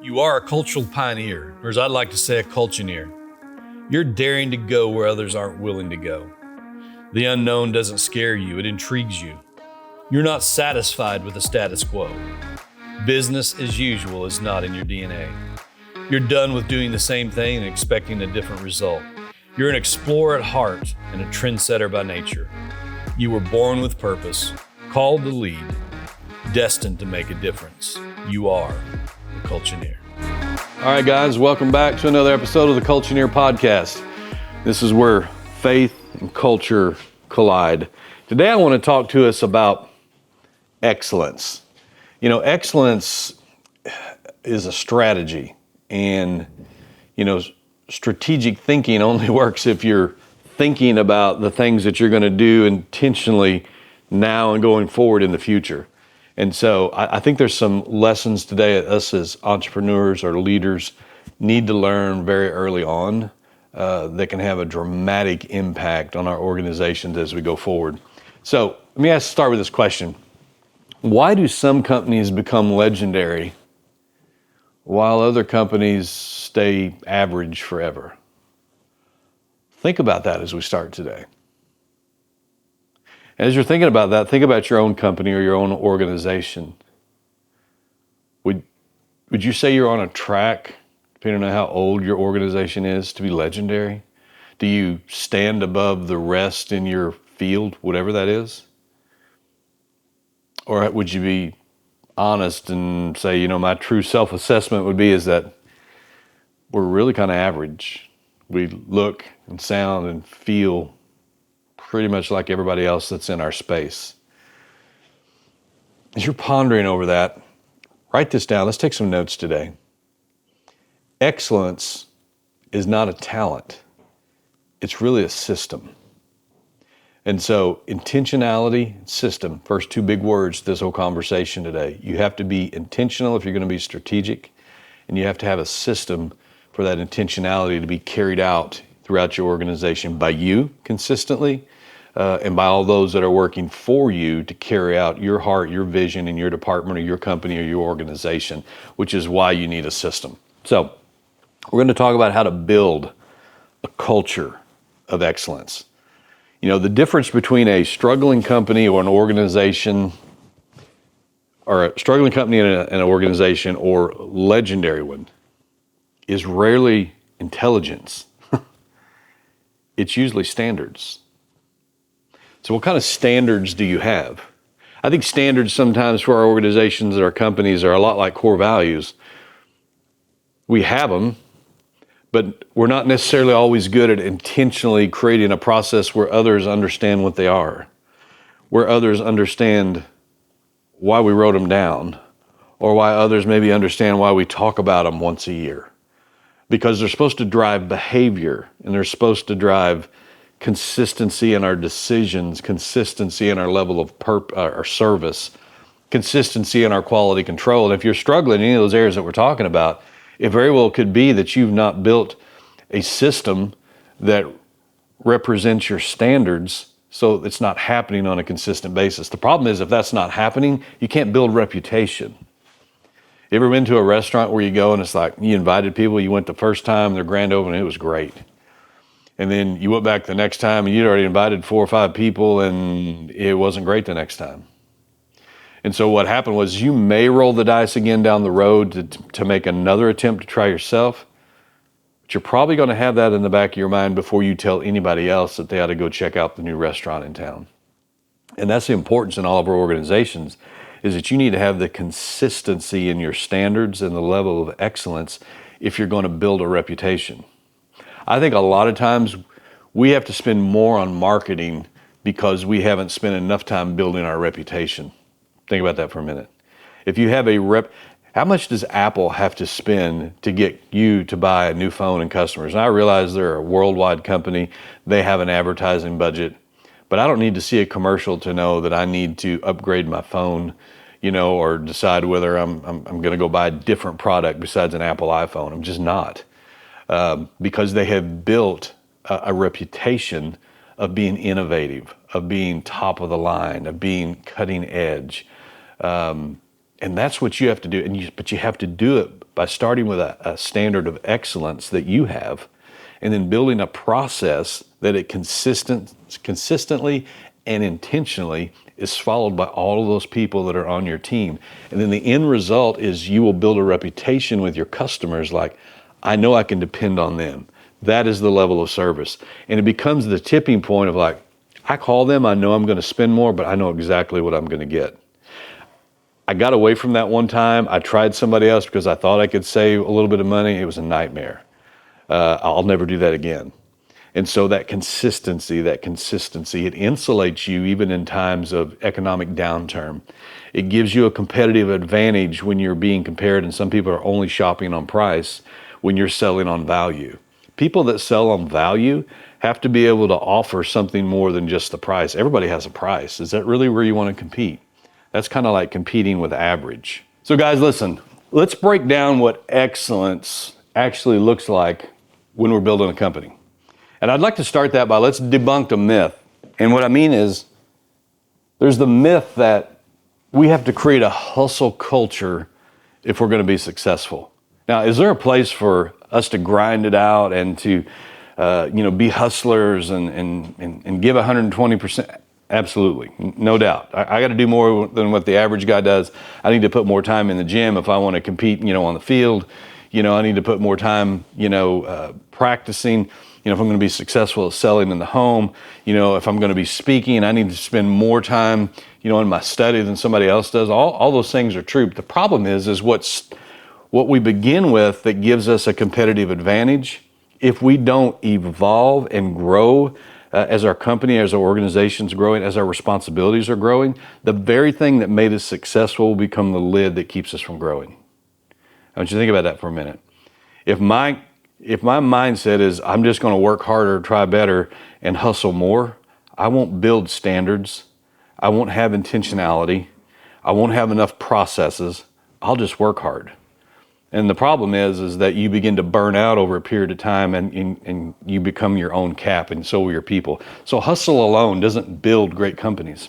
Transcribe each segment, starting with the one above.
You are a cultural pioneer, or as I'd like to say, a culture-neer. You're daring to go where others aren't willing to go. The unknown doesn't scare you, it intrigues you. You're not satisfied with the status quo. Business as usual is not in your DNA. You're done with doing the same thing and expecting a different result. You're an explorer at heart and a trendsetter by nature. You were born with purpose, called to lead, destined to make a difference. You are the Culture-Neer. All right, guys, welcome back to another episode of the Culture-Neer podcast. This is where faith and culture collide. Today, I want to talk to us about excellence. You know, excellence is a strategy, and, strategic thinking only works if you're thinking about the things that you're going to do intentionally now and going forward in the future. And so I think there's some lessons today that us as entrepreneurs or leaders need to learn very early on that can have a dramatic impact on our organizations as we go forward. So let me start with this question. Why do some companies become legendary while other companies stay average forever? Think about that as we start today. As you're thinking about that, think about your own company or your own organization. Would you say you're on a track, depending on how old your organization is, to be legendary? Do you stand above the rest in your field, whatever that is? Or would you be honest and say, my true self-assessment would be is that we're really kind of average. We look and sound and feel pretty much like everybody else that's in our space. As you're pondering over that, write this down. Let's take some notes today. Excellence is not a talent. It's really a system. And so intentionality, system, first two big words this whole conversation today. You have to be intentional if you're going to be strategic, and you have to have a system for that intentionality to be carried out throughout your organization by you consistently, and by all those that are working for you to carry out your heart, your vision in your department or your company or your organization, which is why you need a system. So we're going to talk about how to build a culture of excellence. The difference between a struggling company or an organization, or a struggling company and an organization or legendary one, is rarely intelligence. It's usually standards. So what kind of standards do you have? I think standards sometimes for our organizations and our companies are a lot like core values. We have them, but we're not necessarily always good at intentionally creating a process where others understand what they are, where others understand why we wrote them down, or why others maybe understand why we talk about them once a year. Because they're supposed to drive behavior, and they're supposed to drive consistency in our decisions, consistency in our level of our service, consistency in our quality control. And if you're struggling in any of those areas that we're talking about, it very well could be that you've not built a system that represents your standards, so it's not happening on a consistent basis. The problem is if that's not happening, you can't build reputation. You ever been to a restaurant where you go and it's like you invited people, you went the first time, their grand opening, it was great. And then you went back the next time and you'd already invited 4 or 5 people and it wasn't great the next time. And so what happened was you may roll the dice again down the road to make another attempt to try yourself, but you're probably going to have that in the back of your mind before you tell anybody else that they ought to go check out the new restaurant in town. And that's the importance in all of our organizations, is that you need to have the consistency in your standards and the level of excellence if you're going to build a reputation. I think a lot of times we have to spend more on marketing because we haven't spent enough time building our reputation. Think about that for a minute. If you have how much does Apple have to spend to get you to buy a new phone and customers? And I realize they're a worldwide company. They have an advertising budget, but I don't need to see a commercial to know that I need to upgrade my phone, or decide whether I'm going to go buy a different product besides an Apple iPhone. I'm just not. Because they have built a reputation of being innovative, of being top of the line, of being cutting edge. And that's what you have to do. But you have to do it by starting with a standard of excellence that you have, and then building a process that it consistently and intentionally is followed by all of those people that are on your team. And then the end result is you will build a reputation with your customers like, I know I can depend on them. That is the level of service. And it becomes the tipping point of like, I call them, I know I'm going to spend more, but I know exactly what I'm going to get. I got away from that one time. I tried somebody else because I thought I could save a little bit of money. It was a nightmare. I'll never do that again. And so that consistency, it insulates you even in times of economic downturn. It gives you a competitive advantage when you're being compared, and some people are only shopping on price when you're selling on value. People that sell on value have to be able to offer something more than just the price. Everybody has a price. Is that really where you want to compete? That's kind of like competing with average. So guys, listen, let's break down what excellence actually looks like when we're building a company. And I'd like to start that by let's debunk a myth. And what I mean is there's the myth that we have to create a hustle culture if we're going to be successful. Now, is there a place for us to grind it out and to be hustlers and give 120%? Absolutely, no doubt. I got to do more than what the average guy does. I need to put more time in the gym if I want to compete, on the field. I need to put more time, practicing. If I'm going to be successful at selling in the home, if I'm going to be speaking, I need to spend more time, in my study than somebody else does. All those things are true. But the problem is what we begin with that gives us a competitive advantage. If we don't evolve and grow as our company, as our organization's growing, as our responsibilities are growing, the very thing that made us successful will become the lid that keeps us from growing. I want you to think about that for a minute. If my mindset is I'm just going to work harder, try better, and hustle more, I won't build standards. I won't have intentionality. I won't have enough processes. I'll just work hard. And the problem is that you begin to burn out over a period of time and you become your own cap, and so will your people. So hustle alone doesn't build great companies.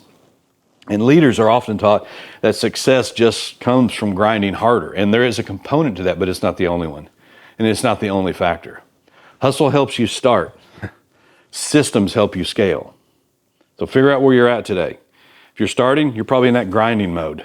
And leaders are often taught that success just comes from grinding harder. And there is a component to that, but it's not the only one. And it's not the only factor. Hustle helps you start. Systems help you scale. So figure out where you're at today. If you're starting, you're probably in that grinding mode.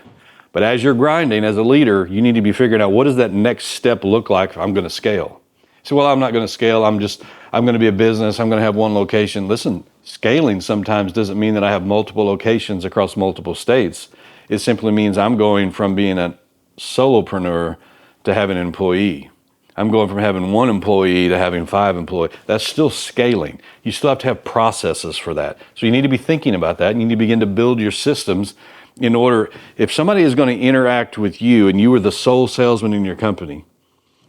But as you're grinding, as a leader, you need to be figuring out what does that next step look like if I'm going to scale. So, well, I'm not going to scale. I'm going to be a business. I'm going to have one location. Listen, scaling sometimes doesn't mean that I have multiple locations across multiple states. It simply means I'm going from being a solopreneur to having an employee. I'm going from having one employee to having 5 employees. That's still scaling. You still have to have processes for that. So you need to be thinking about that. You need to begin to build your systems in order, if somebody is going to interact with you and you are the sole salesman in your company,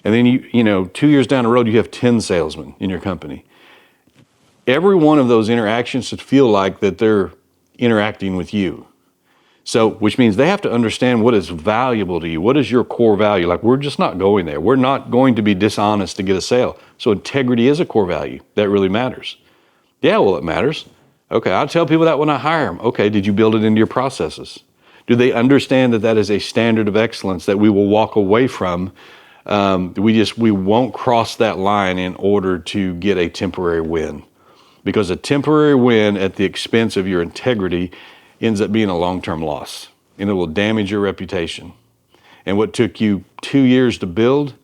and then you 2 years down the road, you have 10 salesmen in your company. Every one of those interactions should feel like that they're interacting with you. So, which means they have to understand what is valuable to you. What is your core value? Like, we're just not going there. We're not going to be dishonest to get a sale. So integrity is a core value. That really matters. Yeah, well, it matters. Okay, I'll tell people that when I hire them. Okay, did you build it into your processes? Do they understand that that is a standard of excellence that we will walk away from? We won't cross that line in order to get a temporary win. Because a temporary win at the expense of your integrity ends up being a long-term loss, and it will damage your reputation. And what took you 2 years to build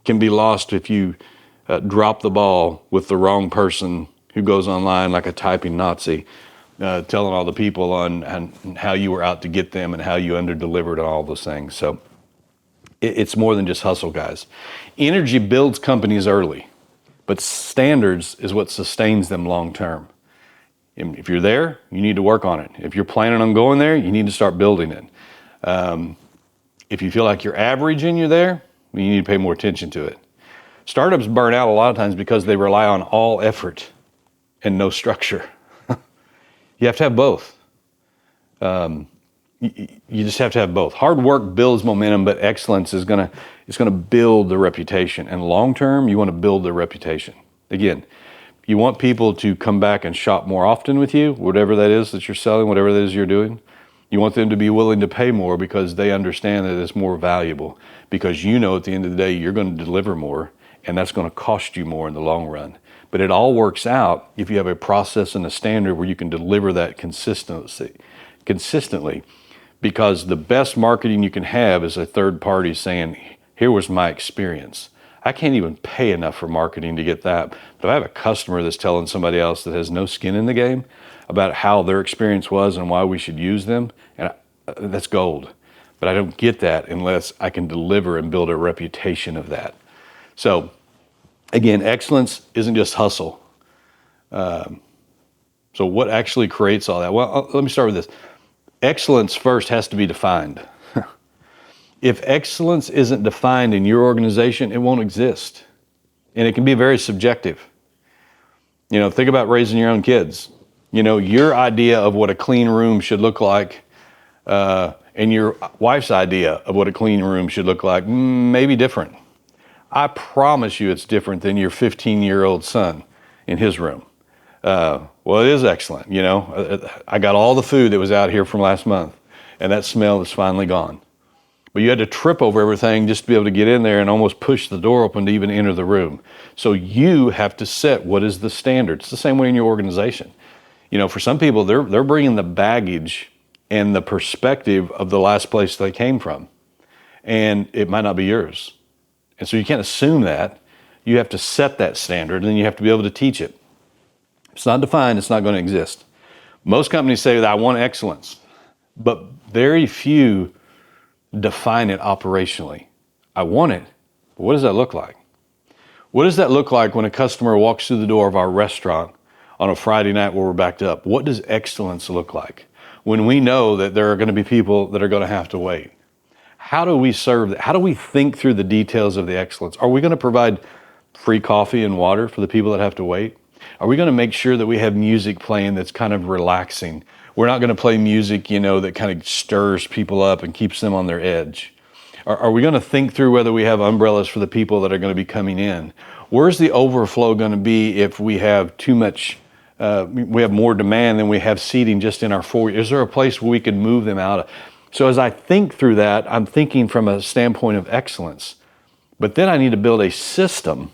can be lost if you drop the ball with the wrong person who goes online like a typing Nazi, telling all the people on how you were out to get them and how you under-delivered on all those things. So it's more than just hustle, guys. Energy builds companies early, but standards is what sustains them long-term. If you're there, you need to work on it. If you're planning on going there, you need to start building it. If you feel like you're average and you're there, you need to pay more attention to it. Startups burn out a lot of times because they rely on all effort and no structure. You have to have both. You just have to have both. Hard work builds momentum, but excellence is gonna build the reputation. And long term, you want to build the reputation. Again, you want people to come back and shop more often with you, whatever that is that you're selling, whatever that is you're doing. You want them to be willing to pay more because they understand that it's more valuable, because you know at the end of the day you're going to deliver more, and that's going to cost you more in the long run. But it all works out if you have a process and a standard where you can deliver that consistently, because the best marketing you can have is a third party saying, here was my experience. I can't even pay enough for marketing to get that. But if I have a customer that's telling somebody else that has no skin in the game about how their experience was and why we should use them, and that's gold. But I don't get that unless I can deliver and build a reputation of that. So again, excellence isn't just hustle. So what actually creates all that? Well, let me start with this. Excellence first has to be defined. If excellence isn't defined in your organization, it won't exist. And it can be very subjective. Think about raising your own kids. Your idea of what a clean room should look like and your wife's idea of what a clean room should look like may be different. I promise you it's different than your 15-year-old son in his room. Well, it is excellent. I got all the food that was out here from last month, and that smell is finally gone. But you had to trip over everything just to be able to get in there and almost push the door open to even enter the room. So you have to set what is the standard. It's the same way in your organization. For some people, they're bringing the baggage and the perspective of the last place they came from, and it might not be yours. And so you can't assume that. You have to set that standard, and then you have to be able to teach it. If it's not defined, it's not going to exist. Most companies say that I want excellence, but very few define it operationally. I want it, but what does that look like? What does that look like when a customer walks through the door of our restaurant on a Friday night where we're backed up? What does excellence look like when we know that there are going to be people that are going to have to wait? How do we serve that? How do we think through the details of the excellence? Are we going to provide free coffee and water for the people that have to wait? Are we going to make sure that we have music playing that's kind of relaxing? We're not going to play music, that kind of stirs people up and keeps them on their edge. Are we going to think through whether we have umbrellas for the people that are going to be coming in? Where's the overflow going to be if we have too much, we have more demand than we have seating just in our foyer? Is there a place where we can move them out of? So as I think through that, I'm thinking from a standpoint of excellence. But then I need to build a system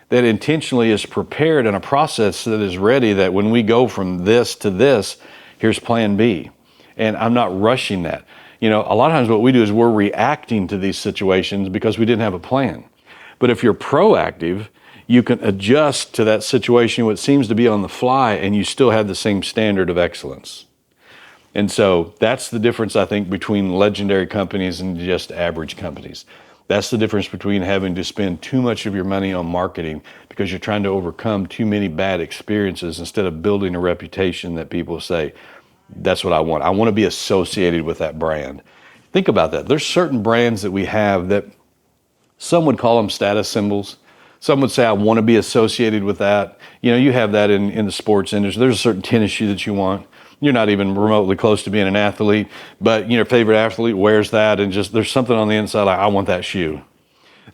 that intentionally is prepared and a process that is ready, that when we go from this to this, here's plan B. And I'm not rushing that. A lot of times what we do is we're reacting to these situations because we didn't have a plan. But if you're proactive, you can adjust to that situation, what seems to be on the fly, and you still have the same standard of excellence. And so that's the difference, I think, between legendary companies and just average companies. That's the difference between having to spend too much of your money on marketing because you're trying to overcome too many bad experiences instead of building a reputation that people say, that's what I want. I want to be associated with that brand. Think about that. There's certain brands that we have that some would call them status symbols. Some would say, I want to be associated with that. You have that in the sports industry. There's a certain tennis shoe that you want. You're not even remotely close to being an athlete, but your favorite athlete wears that, and just there's something on the inside like, I want that shoe.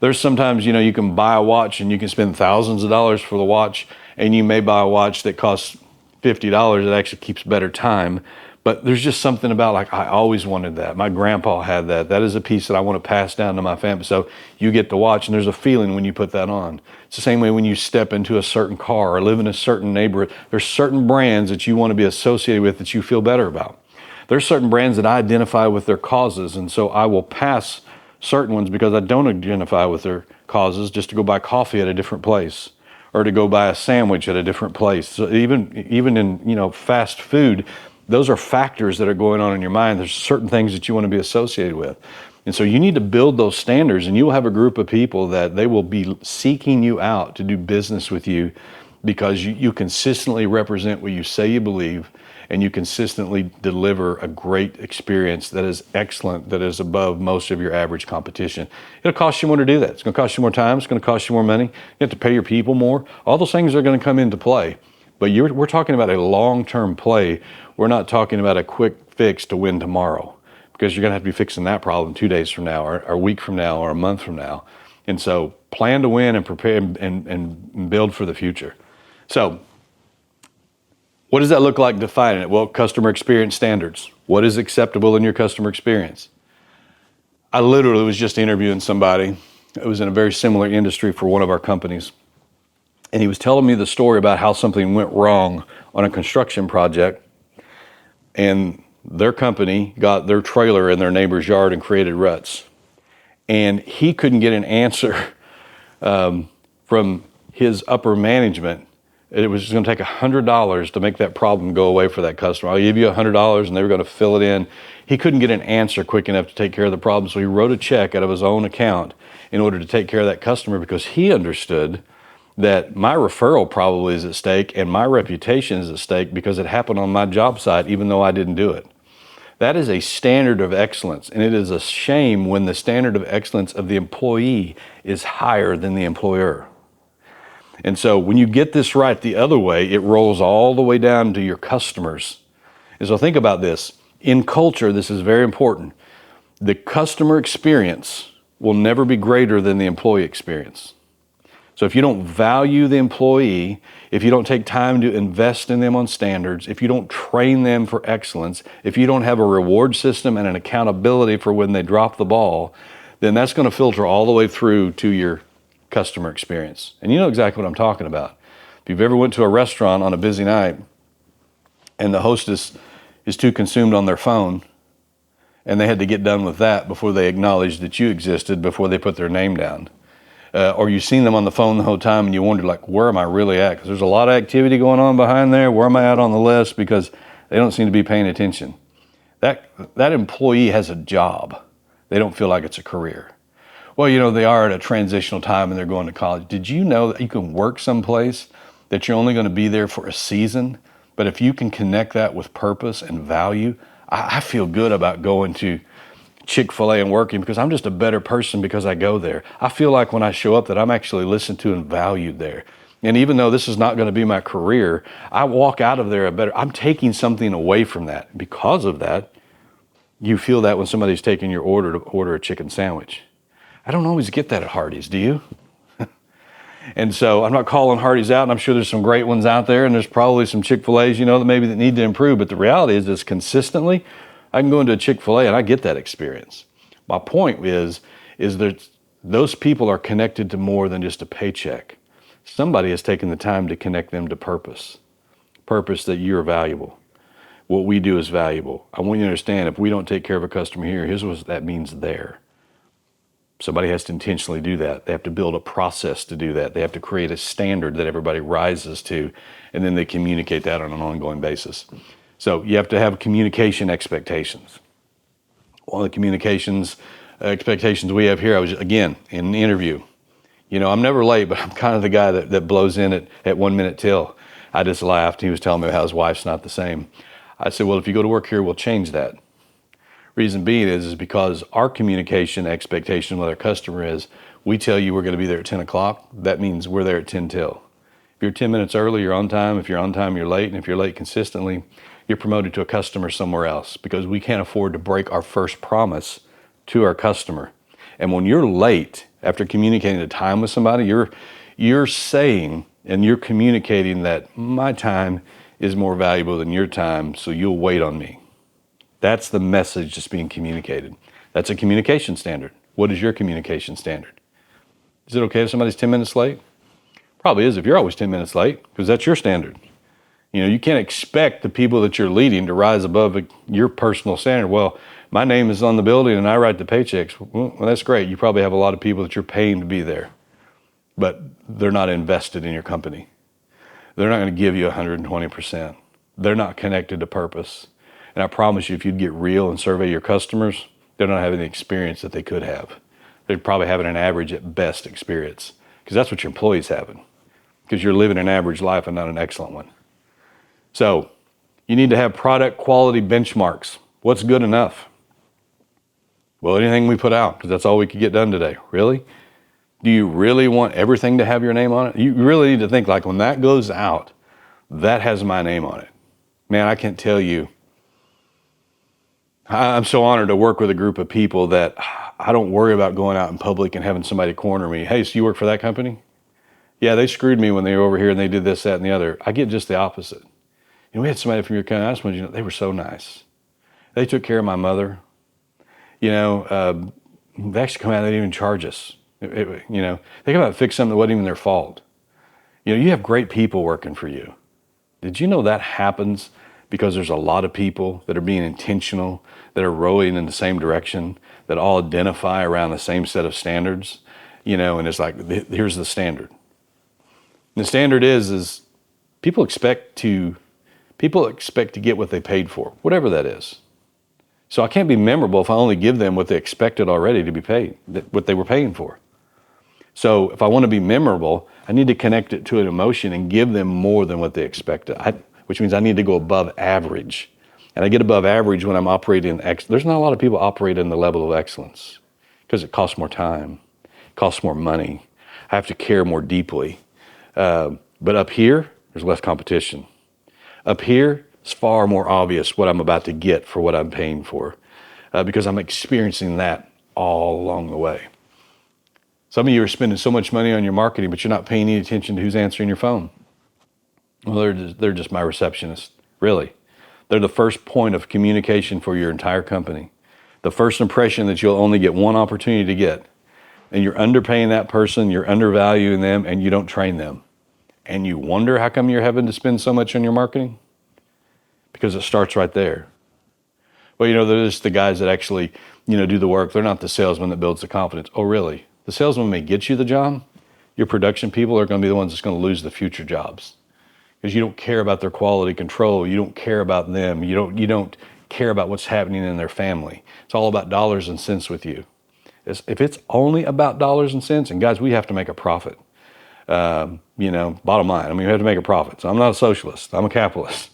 There's sometimes, you can buy a watch and you can spend thousands of dollars for the watch, and you may buy a watch that costs $50 that actually keeps better time. But there's just something about like, I always wanted that. My grandpa had that. That is a piece that I want to pass down to my family. So you get to watch, and there's a feeling when you put that on. It's the same way when you step into a certain car or live in a certain neighborhood. There's certain brands that you want to be associated with that you feel better about. There's certain brands that I identify with their causes, and so I will pass certain ones because I don't identify with their causes just to go buy coffee at a different place or to go buy a sandwich at a different place. So even in fast food, those are factors that are going on in your mind. There's certain things that you want to be associated with. And so you need to build those standards, and you will have a group of people that they will be seeking you out to do business with you because you consistently represent what you say you believe, and you consistently deliver a great experience that is excellent, that is above most of your average competition. It'll cost you more to do that. It's going to cost you more time. It's going to cost you more money. You have to pay your people more. All those things are going to come into play. But we're talking about a long-term play. We're not talking about a quick fix to win tomorrow, because you're going to have to be fixing that problem 2 days from now or a week from now or a month from now. And so plan to win and prepare and build for the future. So What does that look like defining it? Well, customer experience standards. What is acceptable in your customer experience? I literally was just interviewing somebody. It was in a very similar industry for one of our companies. And he was telling me the story about how something went wrong on a construction project. And their company got their trailer in their neighbor's yard and created ruts. And he couldn't get an answer from his upper management. It was going to take $100 to make that problem go away for that customer. I'll give you $100, and they were going to fill it in. He couldn't get an answer quick enough to take care of the problem, so he wrote a check out of his own account in order to take care of that customer, because he understood that my referral probably is at stake and my reputation is at stake because it happened on my job site, even though I didn't do it. That is a standard of excellence, and it is a shame when the standard of excellence of the employee is higher than the employer. And so when you get this right the other way, it rolls all the way down to your customers. And so think about this. In culture, this is very important. The customer experience will never be greater than the employee experience. So if you don't value the employee, if you don't take time to invest in them on standards, if you don't train them for excellence, if you don't have a reward system and an accountability for when they drop the ball, then that's going to filter all the way through to your customer experience. And you know exactly what I'm talking about. If you've ever went to a restaurant on a busy night and the hostess is too consumed on their phone and they had to get done with that before they acknowledged that you existed, before they put their name down. Or you've seen them on the phone the whole time and you wonder, like, where am I really at? Because there's a lot of activity going on behind there. Where am I at on the list? Because they don't seem to be paying attention. That employee has a job. They don't feel like it's a career. Well, you know, they are at a transitional time and they're going to college. Did you know that you can work someplace that you're only going to be there for a season? But if you can connect that with purpose and value, I feel good about going to Chick-fil-A and working because I'm just a better person because I go there. I feel like when I show up that I'm actually listened to and valued there. And even though this is not going to be my career, I walk out of there I'm taking something away from that. Because of that, you feel that when somebody's taking your order to order a chicken sandwich. I don't always get that at Hardee's, do you? And so I'm not calling Hardee's out, and I'm sure there's some great ones out there, and there's probably some Chick-fil-A's, you know, that maybe that need to improve. But the reality is consistently, I can go into a Chick-fil-A and I get that experience. My point is that those people are connected to more than just a paycheck. Somebody has taken the time to connect them to purpose that you're valuable. What we do is valuable. I want you to understand, if we don't take care of a customer here, here's what that means there. Somebody has to intentionally do that. They have to build a process to do that. They have to create a standard that everybody rises to, and then they communicate that on an ongoing basis. So you have to have communication expectations. One of the communications expectations we have here, I was, again, in an interview. You know, I'm never late, but I'm kind of the guy that blows in at 1 minute till. I just laughed. He was telling me how his wife's not the same. I said, well, if you go to work here, we'll change that. Reason being is because our communication expectation with our customer is, we tell you we're going to be there at 10 o'clock. That means we're there at 10 till. If you're 10 minutes early, you're on time. If you're on time, you're late. And if you're late consistently, you're promoted to a customer somewhere else, because we can't afford to break our first promise to our customer. And when you're late after communicating the time with somebody, you're saying and you're communicating that my time is more valuable than your time, so you'll wait on me. That's the message that's being communicated. That's a communication standard. What is your communication standard? Is it okay if somebody's 10 minutes late? Probably is if you're always 10 minutes late, because that's your standard. You know, you can't expect the people that you're leading to rise above your personal standard. Well, my name is on the building and I write the paychecks. Well, that's great. You probably have a lot of people that you're paying to be there, but they're not invested in your company. They're not going to give you 120%. They're not connected to purpose. And I promise you, if you'd get real and survey your customers, they're not having the experience that they could have. They're probably having an average at best experience, because that's what your employees having, because you're living an average life and not an excellent one. So you need to have product quality benchmarks. What's good enough? Well, anything we put out, because that's all we could get done today. Really? Do you really want everything to have your name on it? You really need to think, like, when that goes out, that has my name on it. Man, I can't tell you. I'm so honored to work with a group of people that I don't worry about going out in public and having somebody corner me. Hey, so you work for that company? Yeah, they screwed me when they were over here and they did this, that, and the other. I get just the opposite. We had somebody from your company, I just wanted you to know, they were so nice. They took care of my mother. They actually come out and they didn't even charge us. They come out and fix something that wasn't even their fault. You have great people working for you. Did you know that happens because there's a lot of people that are being intentional, that are rowing in the same direction, that all identify around the same set of standards, and it's like, here's the standard. And the standard is people expect to get what they paid for, whatever that is. So I can't be memorable if I only give them what they expected already to be paid, what they were paying for. So if I want to be memorable, I need to connect it to an emotion and give them more than what they expected, which means I need to go above average. And I get above average when I'm operating there's not a lot of people operating the level of excellence because it costs more time, it costs more money. I have to care more deeply. But up here, there's less competition. Up here, it's far more obvious what I'm about to get for what I'm paying for because I'm experiencing that all along the way. Some of you are spending so much money on your marketing, but you're not paying any attention to who's answering your phone. Well, they're just my receptionist, really. They're the first point of communication for your entire company. The first impression that you'll only get one opportunity to get. And you're underpaying that person, you're undervaluing them, and you don't train them. And you wonder how come you're having to spend so much on your marketing? Because it starts right there. Well, there's the guys that actually, do the work. They're not the salesman that builds the confidence. Oh, really? The salesman may get you the job. Your production people are going to be the ones that's going to lose the future jobs because you don't care about their quality control. You don't care about them. You don't care about what's happening in their family. It's all about dollars and cents with you. If it's only about dollars and cents, and guys, we have to make a profit. Bottom line, we have to make a profit. So I'm not a socialist. I'm a capitalist.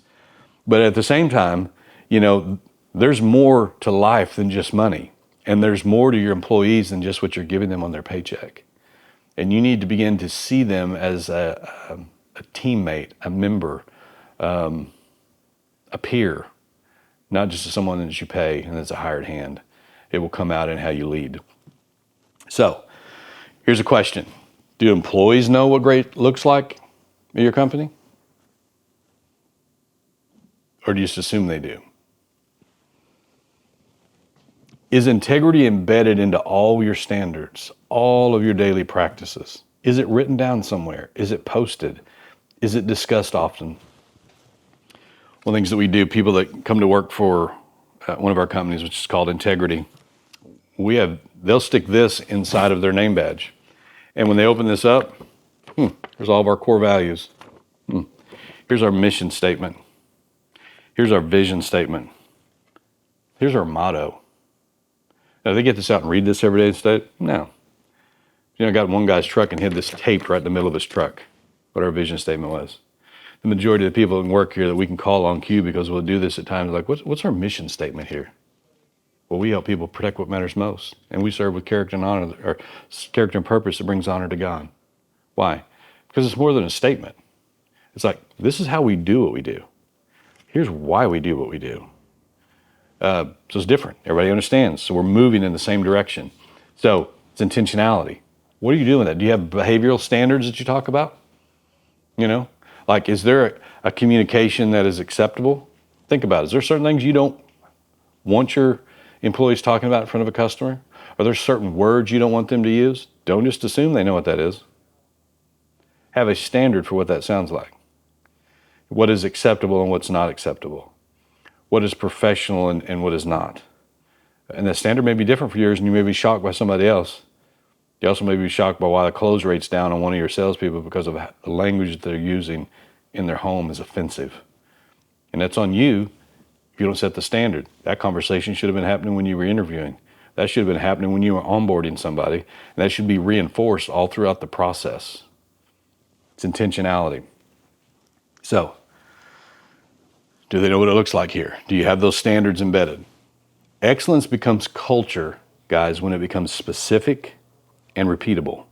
But at the same time, there's more to life than just money. And there's more to your employees than just what you're giving them on their paycheck. And you need to begin to see them as a teammate, a member, a peer, not just as someone that you pay and that's a hired hand. It will come out in how you lead. So here's a question. Do employees know what great looks like at your company? Or do you just assume they do? Is integrity embedded into all your standards, all of your daily practices? Is it written down somewhere? Is it posted? Is it discussed often? One of the things that we do, people that come to work for one of our companies, which is called Integrity, they'll stick this inside of their name badge. And when they open this up, there's all of our core values. Here's our mission statement. Here's our vision statement. Here's our motto. Now, they get this out and read this every day instead? No. I got one guy's truck and had this taped right in the middle of his truck, what our vision statement was. The majority of the people that work here that we can call on cue because we'll do this at times, like, what's our mission statement here? Well, we help people protect what matters most, and we serve with character and honor, or character and purpose that brings honor to God. Why? Because it's more than a statement. It's like, this is how we do what we do. Here's why we do what we do. So it's different. Everybody understands. So we're moving in the same direction. So it's intentionality. What are you doing with that? Do you have behavioral standards that you talk about? Like, is there a communication that is acceptable? Think about it. Is there certain things you don't want your employees talking about in front of a customer? Are there certain words you don't want them to use? Don't just assume they know what that is. Have a standard for what that sounds like. What is acceptable and what's not acceptable. What is professional and what is not. And the standard may be different for yours, and you may be shocked by somebody else. You also may be shocked by why the close rate's down on one of your salespeople because of the language that they're using in their home is offensive. And that's on you if you don't set the standard. That conversation should have been happening when you were interviewing. That should have been happening when you were onboarding somebody. And that should be reinforced all throughout the process. It's intentionality. So, do they know what it looks like here? Do you have those standards embedded? Excellence becomes culture, guys, when it becomes specific and repeatable.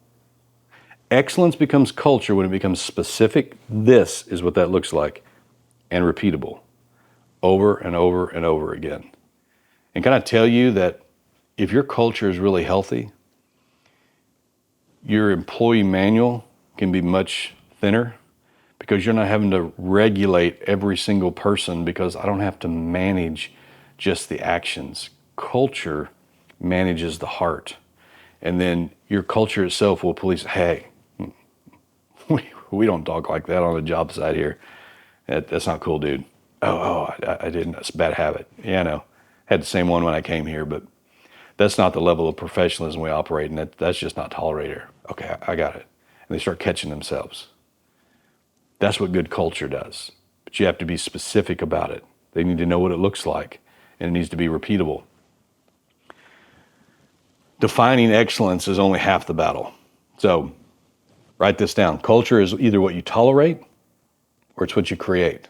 Excellence becomes culture when it becomes specific. This is what that looks like, and repeatable over and over and over again. And can I tell you that if your culture is really healthy, your employee manual can be much thinner because you're not having to regulate every single person, because I don't have to manage just the actions. Culture manages the heart. And then your culture itself will police, hey, we don't talk like that on the job site here. That's not cool, dude. I didn't. That's a bad habit. Yeah, I know. Had the same one when I came here, but that's not the level of professionalism we operate in. That's just not tolerated here. Okay, I got it. And they start catching themselves. That's what good culture does. But you have to be specific about it. They need to know what it looks like, and it needs to be repeatable. Defining excellence is only half the battle. So write this down. Culture is either what you tolerate or it's what you create.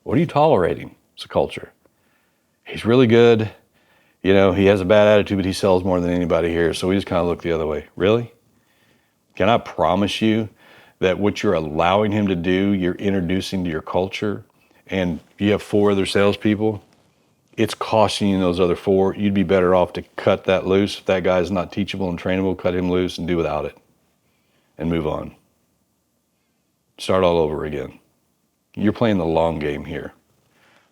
What are you tolerating? It's a culture. He's really good. You know, he has a bad attitude, but he sells more than anybody here. So we just kind of look the other way. Really? Can I promise you that what you're allowing him to do, you're introducing to your culture, and you have 4 other salespeople, it's costing you those other 4. You'd be better off to cut that loose. If that guy's not teachable and trainable, cut him loose and do without it and move on. Start all over again. You're playing the long game here.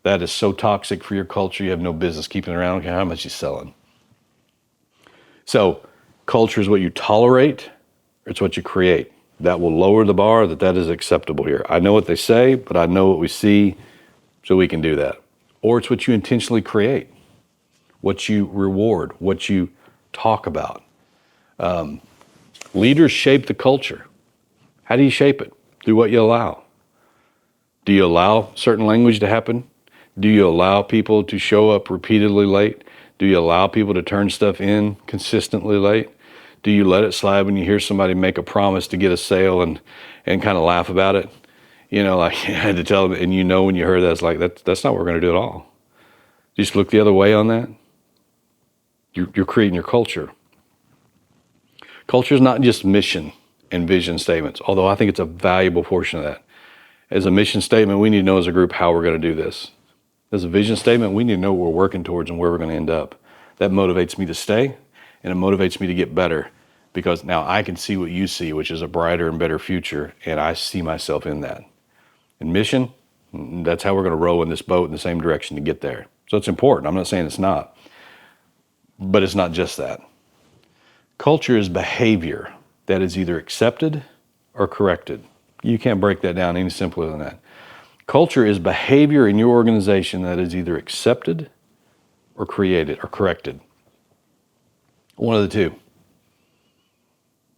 That is so toxic for your culture, you have no business keeping it around. Okay, how much you selling? So culture is what you tolerate, or it's what you create. That will lower the bar that is acceptable here. I know what they say, but I know what we see, so we can do that. Or it's what you intentionally create, what you reward, what you talk about. Leaders shape the culture. How do you shape it? Through what you allow. Do you allow certain language to happen? Do you allow people to show up repeatedly late? Do you allow people to turn stuff in consistently late? Do you let it slide when you hear somebody make a promise to get a sale and kind of laugh about it? You know, like I had to tell them, and you know when you heard that, it's like, that's not what we're going to do at all. Just look the other way on that. You're creating your culture. Culture is not just mission and vision statements, although I think it's a valuable portion of that. As a mission statement, we need to know as a group how we're going to do this. As a vision statement, we need to know what we're working towards and where we're going to end up. That motivates me to stay, and it motivates me to get better, because now I can see what you see, which is a brighter and better future, and I see myself in that. And mission, that's how we're going to row in this boat in the same direction to get there. So it's important. I'm not saying it's not, but it's not just that. Culture is behavior that is either accepted or corrected. You can't break that down any simpler than that. Culture is behavior in your organization that is either accepted or created or corrected. One of the two.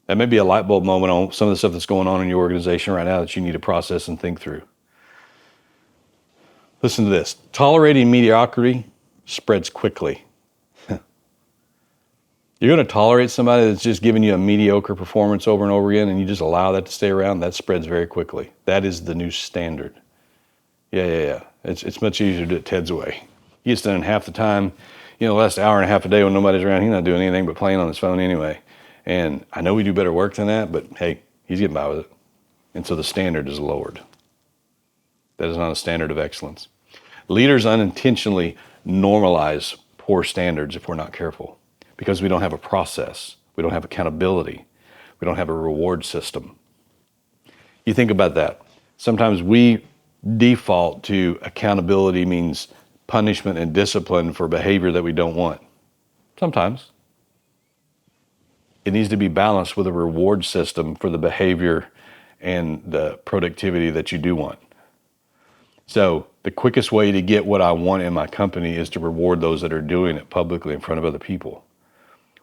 That may be a light bulb moment on some of the stuff that's going on in your organization right now that you need to process and think through. Listen to this. Tolerating mediocrity spreads quickly. You're going to tolerate somebody that's just giving you a mediocre performance over and over again, and you just allow that to stay around, that spreads very quickly. That is the new standard. Yeah. It's much easier to do it Ted's way. He gets done in half the time. You know, the last hour and a half a day when nobody's around, he's not doing anything but playing on his phone anyway. And I know we do better work than that, but hey, he's getting by with it. And so the standard is lowered. That is not a standard of excellence. Leaders unintentionally normalize poor standards if we're not careful, because we don't have a process. We don't have accountability. We don't have a reward system. You think about that. Sometimes we default to accountability means punishment and discipline for behavior that we don't want. Sometimes. It needs to be balanced with a reward system for the behavior and the productivity that you do want. So the quickest way to get what I want in my company is to reward those that are doing it publicly in front of other people.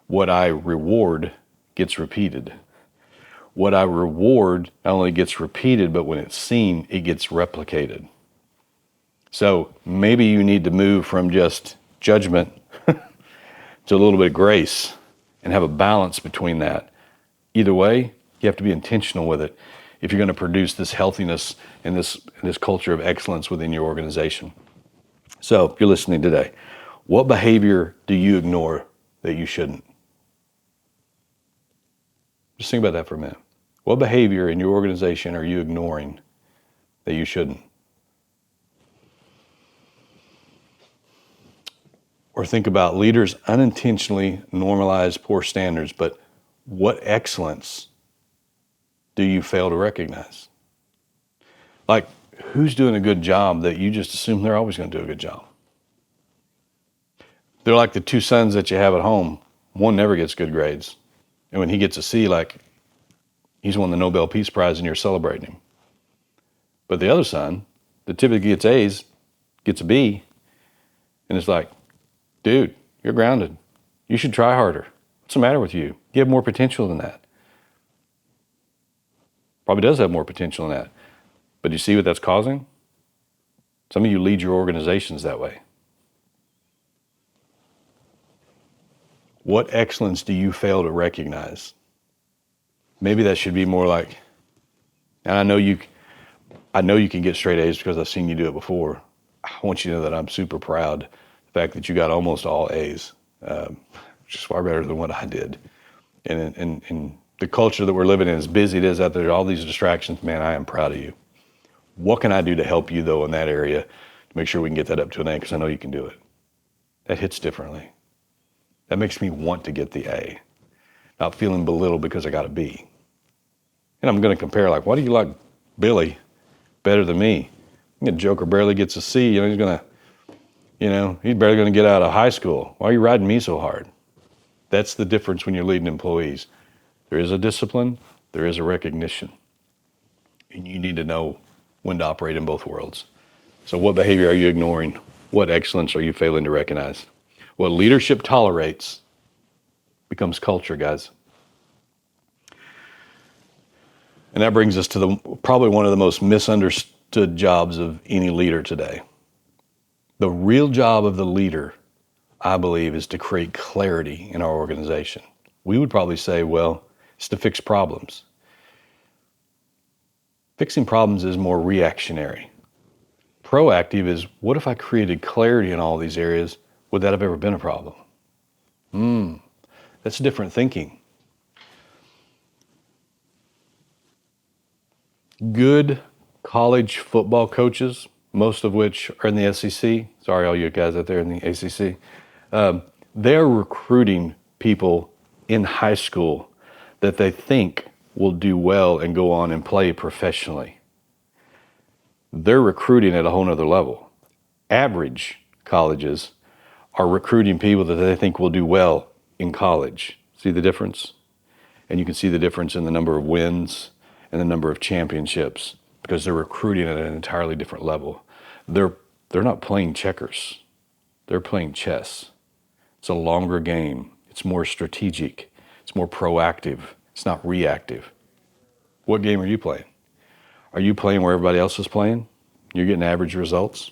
What I reward gets repeated. What I reward not only gets repeated, but when it's seen, it gets replicated. So maybe you need to move from just judgment to a little bit of grace and have a balance between that. Either way, you have to be intentional with it if you're going to produce this healthiness and this culture of excellence within your organization. So if you're listening today, what behavior do you ignore that you shouldn't? Just think about that for a minute. What behavior in your organization are you ignoring that you shouldn't? Or think about leaders unintentionally normalize poor standards, but what excellence do you fail to recognize? Like, who's doing a good job that you just assume they're always going to do a good job? They're like the two sons that you have at home. One never gets good grades. And when he gets a C, like, he's won the Nobel Peace Prize and you're celebrating him. But the other son that typically gets A's gets a B. And it's like, dude, you're grounded. You should try harder. What's the matter with you? You have more potential than that. Probably does have more potential than that. But do you see what that's causing? Some of you lead your organizations that way. What excellence do you fail to recognize? Maybe that should be more like, and I know you can get straight A's because I've seen you do it before. I want you to know that I'm super proud of the fact that you got almost all A's, which is far better than what I did. And the culture that we're living in, as busy it is out there, all these distractions, man, I am proud of you. What can I do to help you, though, in that area to make sure we can get that up to an A? Because I know you can do it. That hits differently. That makes me want to get the A, not feeling belittled because I got a B. And I'm going to compare, like, why do you like Billy better than me? The Joker barely gets a C. He's barely going to get out of high school. Why are you riding me so hard? That's the difference when you're leading employees. There is a discipline, there is a recognition. And you need to know when to operate in both worlds. So what behavior are you ignoring? What excellence are you failing to recognize? What leadership tolerates becomes culture, guys. And that brings us to probably one of the most misunderstood jobs of any leader today. The real job of the leader, I believe, is to create clarity in our organization. We would probably say, well, it's to fix problems. Fixing problems is more reactionary. Proactive is, what if I created clarity in all these areas? Would that have ever been a problem? That's different thinking. Good college football coaches, most of which are in the SEC, sorry all you guys out there in the ACC, they're recruiting people in high school that they think will do well and go on and play professionally. They're recruiting at a whole nother level. Average colleges are recruiting people that they think will do well in college. See the difference? And you can see the difference in the number of wins and the number of championships because they're recruiting at an entirely different level. They're not playing checkers. They're playing chess. It's a longer game. It's more strategic. It's more proactive. It's not reactive. What game are you playing? Are you playing where everybody else is playing? You're getting average results?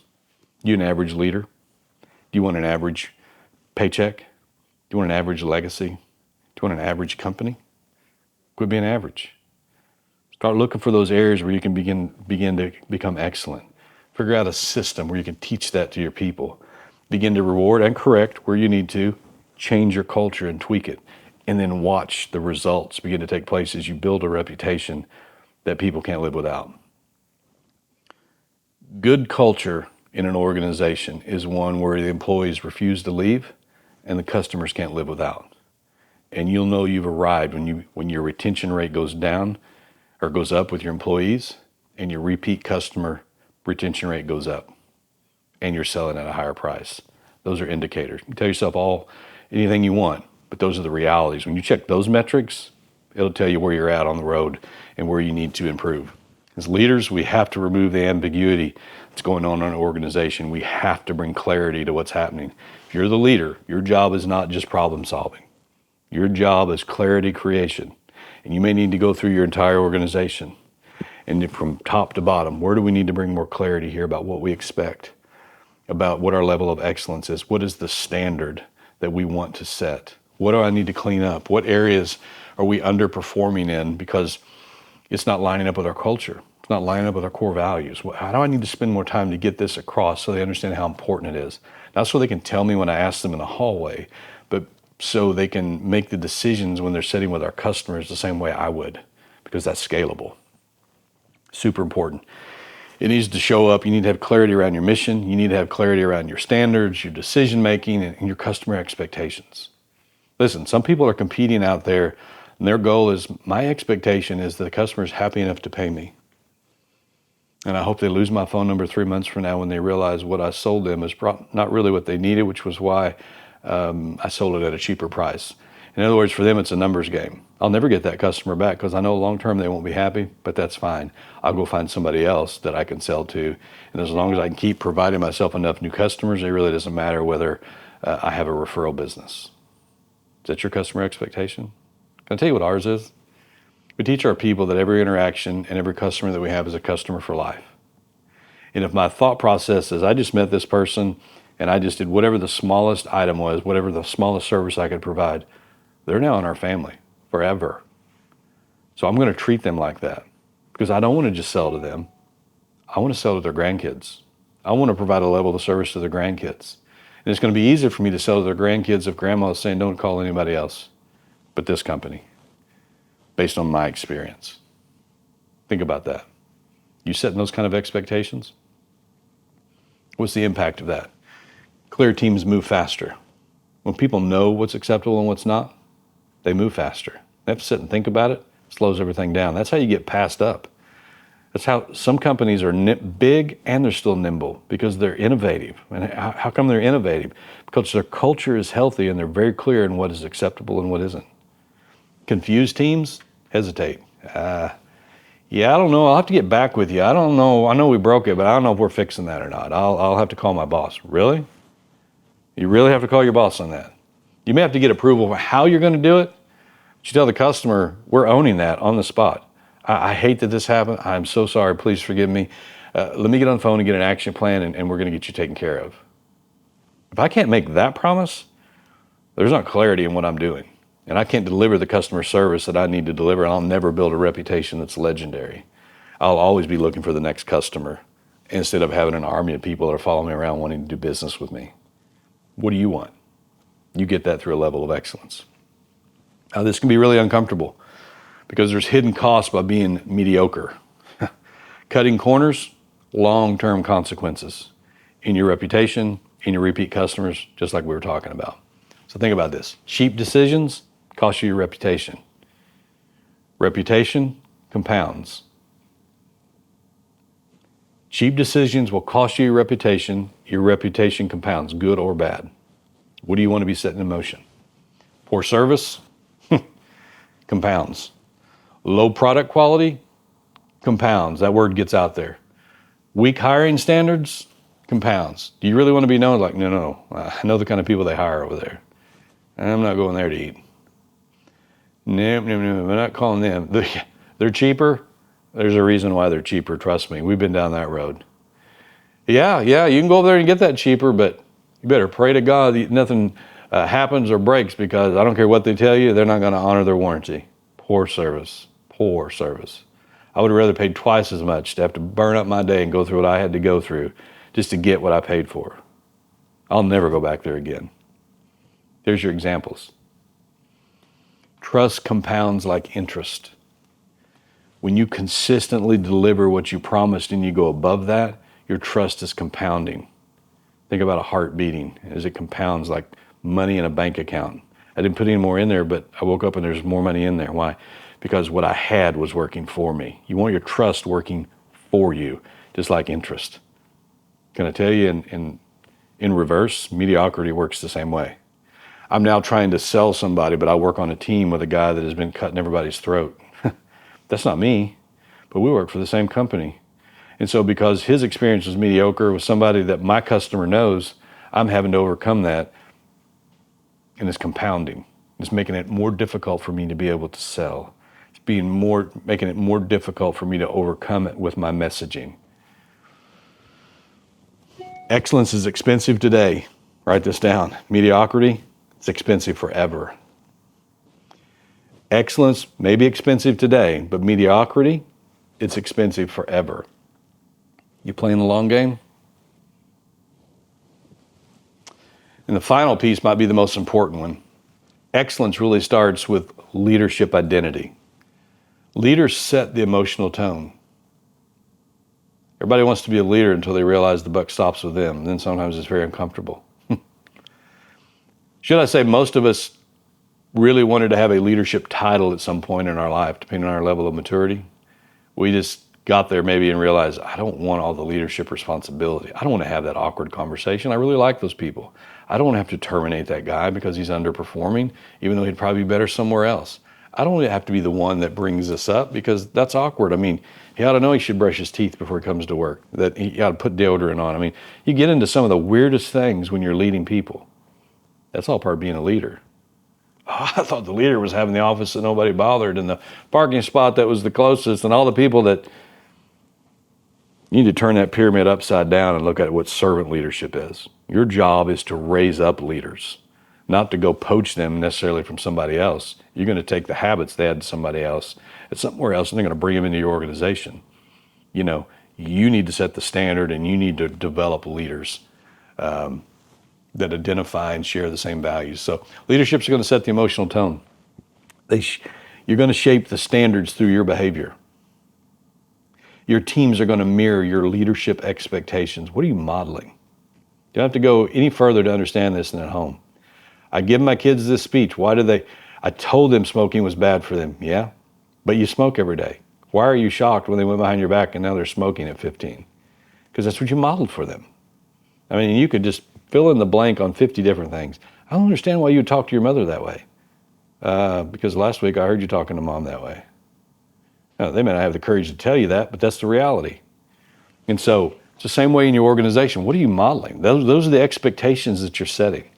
You an average leader? Do you want an average paycheck? Do you want an average legacy? Do you want an average company? Quit being average. Start looking for those areas where you can begin to become excellent. Figure out a system where you can teach that to your people. Begin to reward and correct where you need to. Change your culture and tweak it. And then watch the results begin to take place as you build a reputation that people can't live without. Good culture in an organization is one where the employees refuse to leave and the customers can't live without. And you'll know you've arrived when your retention rate goes down or goes up with your employees and your repeat customer retention rate goes up and you're selling at a higher price. Those are indicators. You tell yourself anything you want, but those are the realities. When you check those metrics, it'll tell you where you're at on the road and where you need to improve. As leaders, we have to remove the ambiguity that's going on in an organization. We have to bring clarity to what's happening. If you're the leader, your job is not just problem solving. Your job is clarity creation. And you may need to go through your entire organization. And from top to bottom, where do we need to bring more clarity here about what we expect, about what our level of excellence is? What is the standard that we want to set? What do I need to clean up? What areas are we underperforming in because it's not lining up with our culture? It's not lining up with our core values. How do I need to spend more time to get this across so they understand how important it is? Not so they can tell me when I ask them in the hallway, but so they can make the decisions when they're sitting with our customers the same way I would, because that's scalable. Super important. It needs to show up. You need to have clarity around your mission. You need to have clarity around your standards, your decision making, and your customer expectations. Listen, some people are competing out there and their goal is, my expectation is that the customer is happy enough to pay me. And I hope they lose my phone number 3 months from now when they realize what I sold them is not really what they needed, which was why I sold it at a cheaper price. In other words, for them, it's a numbers game. I'll never get that customer back because I know long term they won't be happy, but that's fine. I'll go find somebody else that I can sell to. And as long as I can keep providing myself enough new customers, it really doesn't matter whether I have a referral business. Is that your customer expectation? Can I tell you what ours is? We teach our people that every interaction and every customer that we have is a customer for life. And if my thought process is, I just met this person and I just did whatever the smallest item was, whatever the smallest service I could provide, they're now in our family forever. So I'm going to treat them like that because I don't want to just sell to them. I want to sell to their grandkids. I want to provide a level of service to their grandkids. And it's going to be easier for me to sell to their grandkids if grandma is saying, don't call anybody else but this company, based on my experience. Think about that. You setting those kind of expectations? What's the impact of that? Clear teams move faster. When people know what's acceptable and what's not, they move faster. They have to sit and think about it. It slows everything down. That's how you get passed up. That's how some companies are big and they're still nimble because they're innovative. And how come they're innovative? Because their culture is healthy and they're very clear in what is acceptable and what isn't. Confused teams hesitate. Yeah, I don't know. I'll have to get back with you. I don't know. I know we broke it, but I don't know if we're fixing that or not. I'll have to call my boss. Really? You really have to call your boss on that. You may have to get approval for how you're going to do it. But you tell the customer, we're owning that on the spot. I hate that this happened. I'm so sorry. Please forgive me. Let me get on the phone and get an action plan, and we're going to get you taken care of. If I can't make that promise, there's not clarity in what I'm doing. And I can't deliver the customer service that I need to deliver. I'll never build a reputation that's legendary. I'll always be looking for the next customer instead of having an army of people that are following me around wanting to do business with me. What do you want? You get that through a level of excellence. Now, this can be really uncomfortable because there's hidden costs by being mediocre. Cutting corners, long-term consequences in your reputation, in your repeat customers, just like we were talking about. So think about this. Cheap decisions cost you your reputation. Reputation compounds. Cheap decisions will cost you your reputation compounds, good or bad. What do you want to be setting in motion? Poor service compounds. Low product quality compounds. That word gets out there. Weak hiring standards compounds. Do you really want to be known? Like, no, I know the kind of people they hire over there. I'm not going there to eat. No, we're not calling them. They're cheaper. There's a reason why they're cheaper, trust me. We've been down that road. Yeah, you can go over there and get that cheaper, but you better pray to God that nothing happens or breaks because I don't care what they tell you, they're not going to honor their warranty. Poor service. I would have rather paid twice as much to have to burn up my day and go through what I had to go through just to get what I paid for. I'll never go back there again. There's your examples. Trust compounds like interest. When you consistently deliver what you promised and you go above that, your trust is compounding. Think about a heart beating as it compounds like money in a bank account. I didn't put any more in there, but I woke up and there's more money in there. Why? Because what I had was working for me. You want your trust working for you, just like interest. Can I tell you in reverse, mediocrity works the same way. I'm now trying to sell somebody, but I work on a team with a guy that has been cutting everybody's throat. That's not me, but we work for the same company. And so because his experience was mediocre with somebody that my customer knows, I'm having to overcome that. And it's compounding. It's making it more difficult for me to be able to sell. It's making it more difficult for me to overcome it with my messaging. Excellence is expensive today. Write this down. Mediocrity, it's expensive forever. Excellence may be expensive today, but mediocrity, it's expensive forever. You playing the long game? And the final piece might be the most important one. Excellence really starts with leadership identity. Leaders set the emotional tone. Everybody wants to be a leader until they realize the buck stops with them. And then sometimes it's very uncomfortable. Should I say most of us really wanted to have a leadership title at some point in our life, depending on our level of maturity. We just got there maybe and realized, I don't want all the leadership responsibility. I don't want to have that awkward conversation. I really like those people. I don't want to have to terminate that guy because he's underperforming, even though he'd probably be better somewhere else. I don't have to be the one that brings this up because that's awkward. I mean, he ought to know he should brush his teeth before he comes to work, that he ought to put deodorant on. I mean, you get into some of the weirdest things when you're leading people. That's all part of being a leader. Oh, I thought the leader was having the office that nobody bothered and the parking spot that was the closest and all the people that... You need to turn that pyramid upside down and look at what servant leadership is. Your job is to raise up leaders, not to go poach them necessarily from somebody else. You're going to take the habits they had to somebody else at somewhere else, and they're going to bring them into your organization. You know, you need to set the standard, and you need to develop leaders that identify and share the same values. So leadership's going to set the emotional tone. You're going to shape the standards through your behavior. Your teams are going to mirror your leadership expectations. What are you modeling? You don't have to go any further to understand this than at home. I give my kids this speech. I told them smoking was bad for them. Yeah, but you smoke every day. Why are you shocked when they went behind your back and now they're smoking at 15? Because that's what you modeled for them. I mean, you could just fill in the blank on 50 different things. I don't understand why you would talk to your mother that way. Because last week I heard you talking to mom that way. Now, they may not have the courage to tell you that, but that's the reality. And so it's the same way in your organization. What are you modeling? Those are the expectations that you're setting.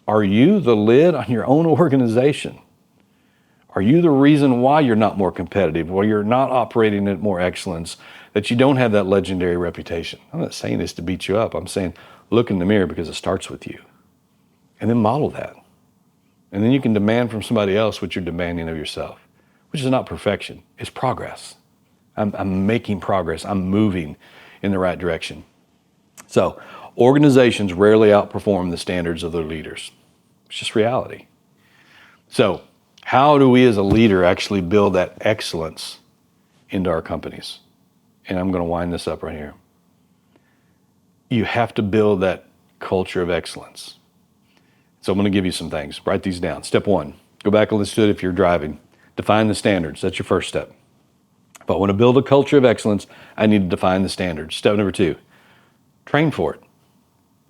Are you the lid on your own organization? Are you the reason why you're not more competitive, why you're not operating at more excellence, that you don't have that legendary reputation? I'm not saying this to beat you up. I'm saying look in the mirror because it starts with you. And then model that. And then you can demand from somebody else what you're demanding of yourself, which is not perfection, it's progress. I'm making progress. I'm moving in the right direction. So organizations rarely outperform the standards of their leaders. It's just reality. So how do we as a leader actually build that excellence into our companies? And I'm going to wind this up right here. You have to build that culture of excellence. So I'm going to give you some things. Write these down. Step one, go back and listen to it if you're driving. Define the standards. That's your first step. If I want to build a culture of excellence, I need to define the standards. Step number two, train for it.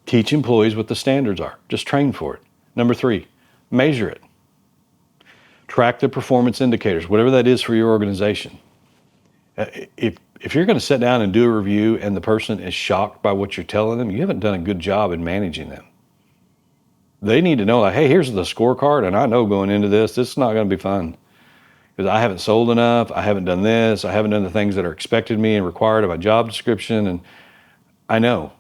Teach employees what the standards are. Just train for it. Number three, measure it. Track the performance indicators, whatever that is for your organization. If you're going to sit down and do a review and the person is shocked by what you're telling them, you haven't done a good job in managing them. They need to know, like, hey, here's the scorecard, and I know going into this is not going to be fun because I haven't sold enough, I haven't done this, I haven't done the things that are expected of me and required of my job description, and I know.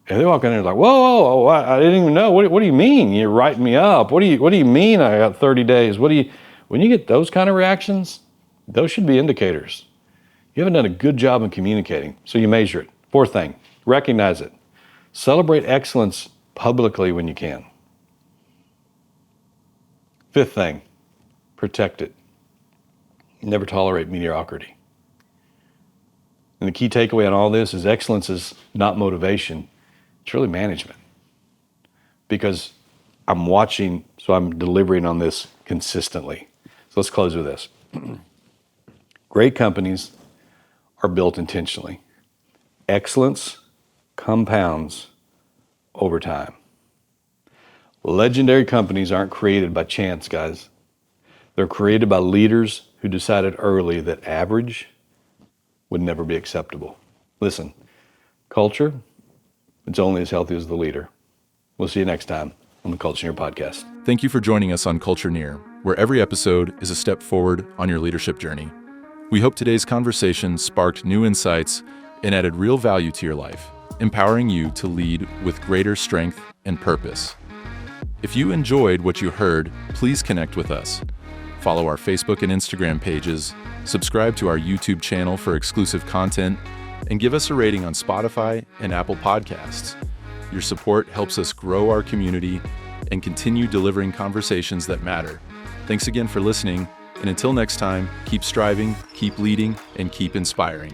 And they walk in there like, whoa, I didn't even know. What do you mean? You're writing me up. What do you mean I got 30 days? When you get those kind of reactions, those should be indicators. You haven't done a good job in communicating, so you measure it. Fourth thing, recognize it. Celebrate excellence publicly when you can. Fifth thing, protect it. Never tolerate mediocrity. And the key takeaway on all this is excellence is not motivation. It's really management. Because I'm watching, so I'm delivering on this consistently. So let's close with this. Great companies are built intentionally. Excellence compounds over time. Legendary companies aren't created by chance, guys. They're created by leaders who decided early that average would never be acceptable. Listen, culture, it's only as healthy as the leader. We'll see you next time on the Culture-Neer podcast. Thank you for joining us on Culture-Neer, where every episode is a step forward on your leadership journey. We hope today's conversation sparked new insights and added real value to your life, empowering you to lead with greater strength and purpose. If you enjoyed what you heard, please connect with us. Follow our Facebook and Instagram pages, subscribe to our YouTube channel for exclusive content, and give us a rating on Spotify and Apple Podcasts. Your support helps us grow our community and continue delivering conversations that matter. Thanks again for listening, and until next time, keep striving, keep leading, and keep inspiring.